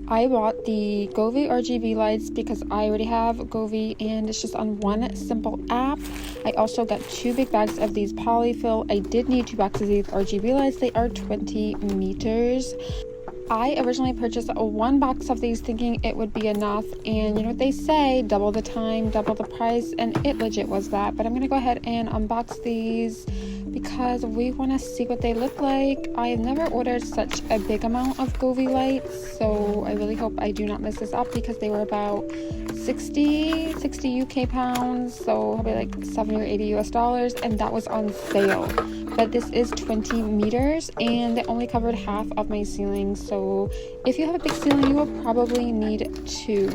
I bought the Govee RGB lights because I already have Govee and it's just on one simple app. I also got 2 big bags of these Polyfill. I did need 2 boxes of these RGB lights. They are 20 meters. I originally purchased 1 box of these thinking it would be enough, and you know what they say, double the time, double the price, and it legit was that. But I'm gonna go ahead and unbox these because we want to see what they look like. I have never ordered such a big amount of Govee lights, so I really hope I do not mess this up because they were about 60 UK pounds, so probably like 70 or 80 US dollars, and that was on sale. But this is 20 meters and it only covered half of my ceiling, so if you have a big ceiling you will probably need 2.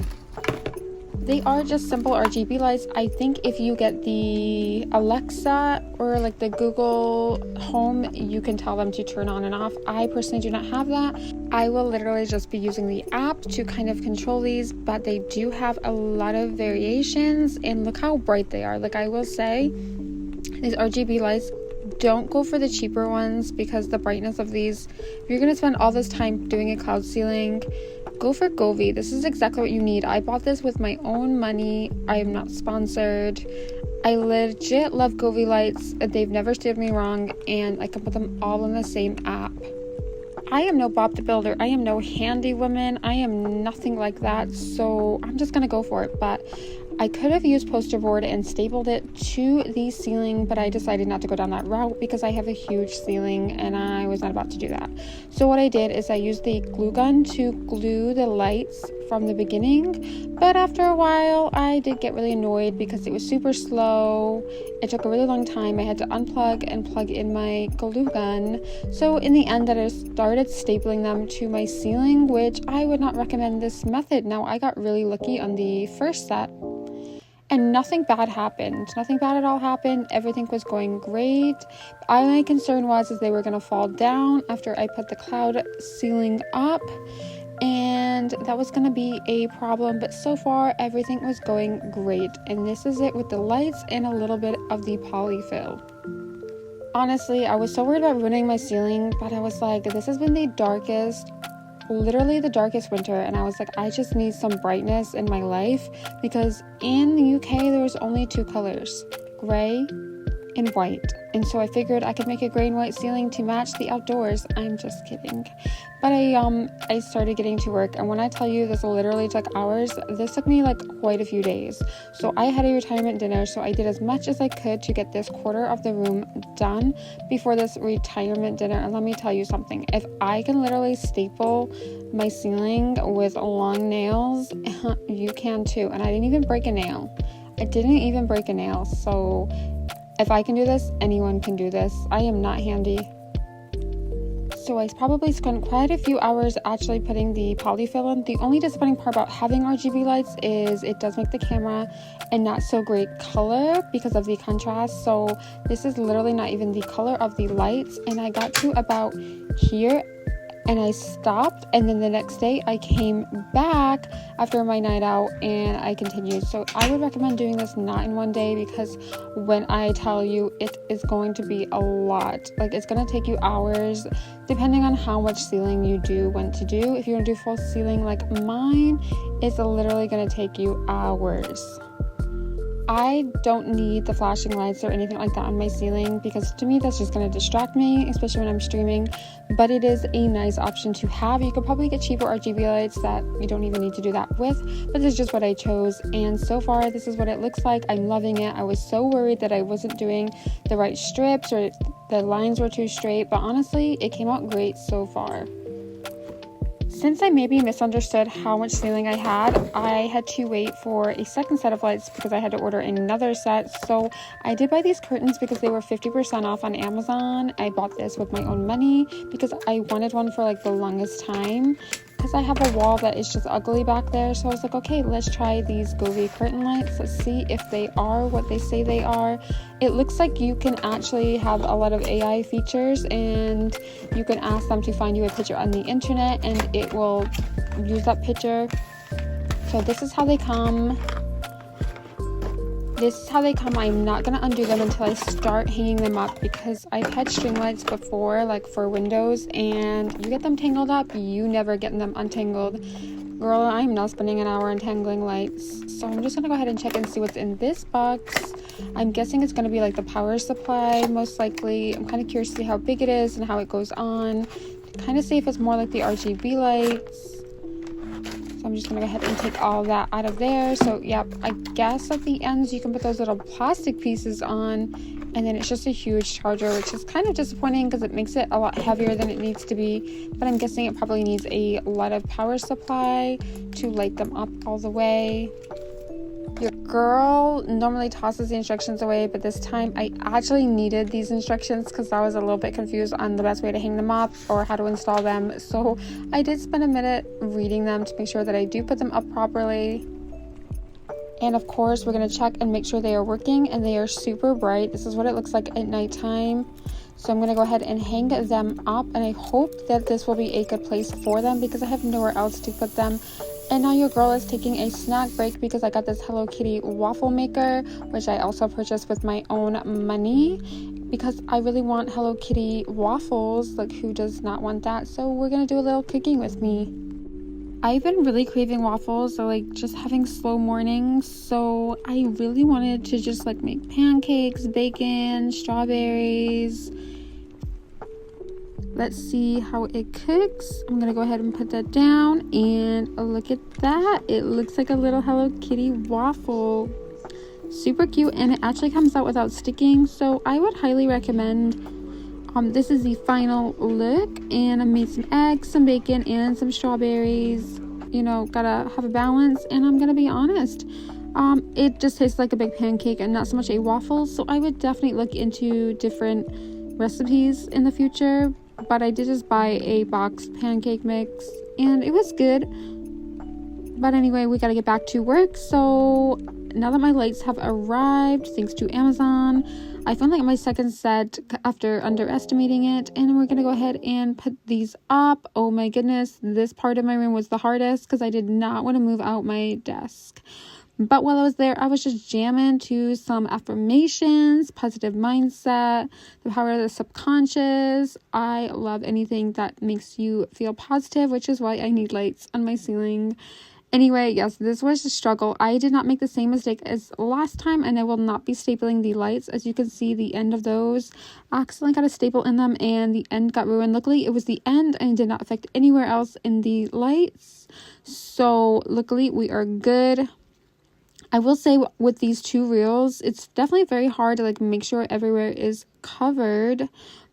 They are just simple RGB lights. I think if you get the Alexa or like the Google Home, you can tell them to turn on and off. I personally do not have that. I will literally just be using the app to kind of control these, but they do have a lot of variations, and look how bright they are. Like, I will say, these RGB lights, don't go for the cheaper ones because the brightness of these, if you're going to spend all this time doing a cloud ceiling, go for Govee. This is exactly what you need. I bought this with my own money. I am not sponsored. I legit love Govee lights. They've never steered me wrong, and I can put them all in the same app. I am no Bob the Builder. I am no handy woman. I am nothing like that, so I'm just going to go for it. But I could have used poster board and stapled it to the ceiling, but I decided not to go down that route because I have a huge ceiling and I was not about to do that. So what I did is I used the glue gun to glue the lights from the beginning, but after a while I did get really annoyed because it was super slow. It took a really long time. I had to unplug and plug in my glue gun. So in the end, I started stapling them to my ceiling, which I would not recommend this method. Now, I got really lucky on the first set and nothing bad happened. Nothing bad at all happened. Everything was going great. My concern was they were going to fall down after I put the cloud ceiling up, and that was going to be a problem. But so far, everything was going great. And this is it with the lights and a little bit of the polyfill. Honestly, I was so worried about ruining my ceiling, but I was like, this has been the darkest, literally the darkest winter, and I was like, I just need some brightness in my life because in the UK there was only 2 colors, gray and white, and so I figured I could make a gray and white ceiling to match the outdoors. I'm just kidding. But I started getting to work, and when I tell you this literally took hours, this took me like quite a few days. So I had a retirement dinner, so I did as much as I could to get this quarter of the room done before this retirement dinner. And let me tell you something, if I can literally staple my ceiling with long nails, you can too. And I didn't even break a nail. So if I can do this, anyone can do this. I am not handy. So I probably spent quite a few hours actually putting the polyfill in. The only disappointing part about having RGB lights is it does make the camera a not so great color because of the contrast. So this is literally not even the color of the lights. And I got to about here and I stopped, and then the next day I came back after my night out and I continued. So I would recommend doing this not in one day, because when I tell you, it is going to be a lot. Like, it's going to take you hours depending on how much ceiling you do want to do. If you're going to do full ceiling like mine, it's literally going to take you hours. I don't need the flashing lights or anything like that on my ceiling, because to me that's just going to distract me, especially when I'm streaming. But it is a nice option to have. You could probably get cheaper RGB lights that you don't even need to do that with, but this is just what I chose, and so far this is what it looks like. I'm loving it. I was so worried that I wasn't doing the right strips or the lines were too straight, but honestly it came out great so far. Since I maybe misunderstood how much ceiling I had to wait for a second set of lights because I had to order another set. So I did buy these curtains because they were 50% off on Amazon. I bought this with my own money because I wanted one for like the longest time, because I have a wall that is just ugly back there. So I was like, okay, let's try these Govee curtain lights. Let's see if they are what they say they are. It looks like you can actually have a lot of AI features, and you can ask them to find you a picture on the internet and it will use that picture So this is how they come. I'm not gonna undo them until I start hanging them up, because I've had string lights before, like for windows, and you get them tangled up, you never get them untangled. Girl, I'm not spending an hour untangling lights. So I'm just gonna go ahead and check and see what's in this box. I'm guessing it's gonna be like the power supply, most likely. I'm kind of curious to see how big it is and how it goes on, kind of see if it's more like the RGB lights. So I'm just gonna go ahead and take all that out of there. So yep, I guess at the ends you can put those little plastic pieces on, and then it's just a huge charger, which is kind of disappointing because it makes it a lot heavier than it needs to be. But I'm guessing it probably needs a lot of power supply to light them up all the way. Your girl normally tosses the instructions away, but this time I actually needed these instructions because I was a little bit confused on the best way to hang them up or how to install them. So I did spend a minute reading them to make sure that I do put them up properly. And of course, we're going to check and make sure they are working, and they are super bright. This is what it looks like at nighttime. So I'm going to go ahead and hang them up, and I hope that this will be a good place for them because I have nowhere else to put them. And now your girl is taking a snack break because I got this Hello Kitty waffle maker, which I also purchased with my own money because I really want Hello Kitty waffles. Like, who does not want that? So we're going to do a little cooking with me. I've been really craving waffles, or like just having slow mornings, so I really wanted to just like make pancakes, bacon, strawberries. Let's see how it cooks. I'm gonna go ahead and put that down, and look at that. It looks like a little Hello Kitty waffle. Super cute, and it actually comes out without sticking, so I would highly recommend. This is the final look, and I made some eggs, some bacon, and some strawberries. You know, gotta have a balance, and I'm gonna be honest, it just tastes like a big pancake and not so much a waffle, so I would definitely look into different recipes in the future. But I did just buy a boxed pancake mix, and it was good. But anyway, we gotta get back to work. So now that my lights have arrived, thanks to Amazon, I found like my second set after underestimating it, and we're gonna go ahead and put these up. Oh my goodness, this part of my room was the hardest because I did not want to move out my desk. But while I was there, I was just jamming to some affirmations, positive mindset, the power of the subconscious. I love anything that makes you feel positive, which is why I need lights on my ceiling. Anyway, yes, this was a struggle. I did not make the same mistake as last time, and I will not be stapling the lights. As you can see, the end of those accidentally got a staple in them, and the end got ruined. Luckily, it was the end and did not affect anywhere else in the lights. So luckily, we are good. I will say with these two reels, it's definitely very hard to like make sure everywhere is covered,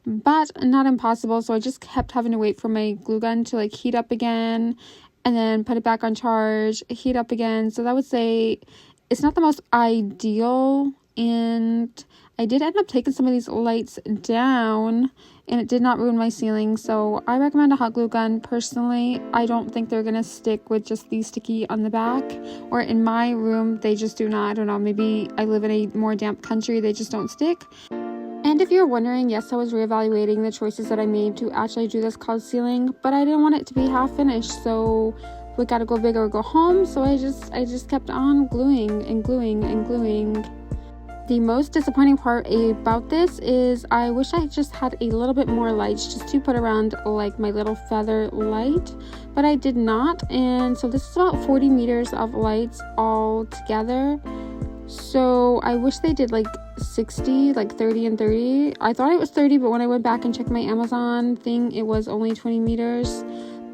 but not impossible. So I just kept having to wait for my glue gun to like heat up again, and then put it back on charge, heat up again. So that would say it's not the most ideal, and I did end up taking some of these lights down, and it did not ruin my ceiling. So I recommend a hot glue gun personally. I don't think they're gonna stick with just the sticky on the back, or in my room they just do not. I don't know, maybe I live in a more damp country, they just don't stick. And if you're wondering, yes, I was reevaluating the choices that I made to actually do this cloud ceiling, but I didn't want it to be half finished, so we gotta go big or go home. So I just kept on gluing and gluing and gluing. The most disappointing part about this is I wish I just had a little bit more lights just to put around like my little feather light, but I did not. And so this is about 40 meters of lights all together. So I wish they did like 60, like 30 and 30. I thought it was 30, but when I went back and checked my Amazon thing, it was only 20 meters.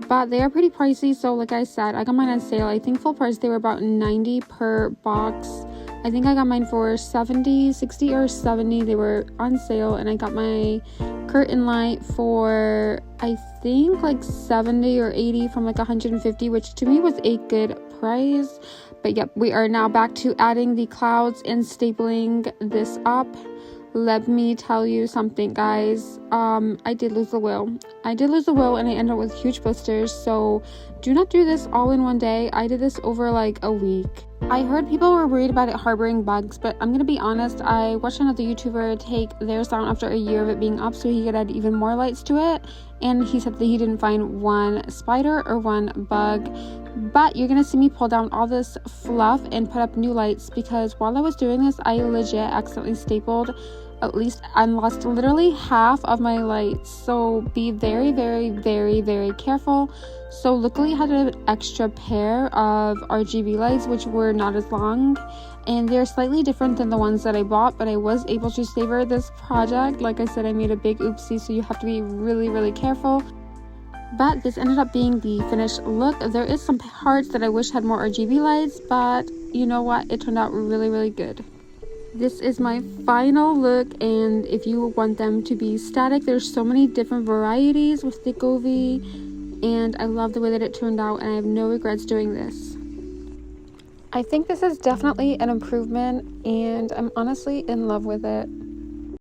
But they are pretty pricey, so like I said, I got mine on sale. I think full price they were about 90 per box. I think I got mine for 60 or 70. They were on sale, and I got my curtain light for I think like 70 or 80 from like 150, which to me was a good price. But yep, we are now back to adding the clouds and stapling this up. Let me tell you something, guys. I did lose the will, and I ended up with huge blisters. So do not do this all in one day. I did this over like a week. I heard people were worried about it harboring bugs, but I'm gonna be honest, I watched another YouTuber take theirs down after a year of it being up so he could add even more lights to it, and he said that he didn't find one spider or one bug. But you're gonna see me pull down all this fluff and put up new lights, because while I was doing this, I legit accidentally stapled at least and lost literally half of my lights. So be very, very, very, very careful. So luckily I had an extra pair of RGB lights, which were not as long, and they're slightly different than the ones that I bought, but I was able to savor this project. Like I said, I made a big oopsie, so you have to be really, really careful. But this ended up being the finished look. There is some parts that I wish had more RGB lights, but you know what? It turned out really, really good. This is my final look, and if you want them to be static, there's so many different varieties with the Govee, and I love the way that it turned out, and I have no regrets doing this. I think this is definitely an improvement, and I'm honestly in love with it.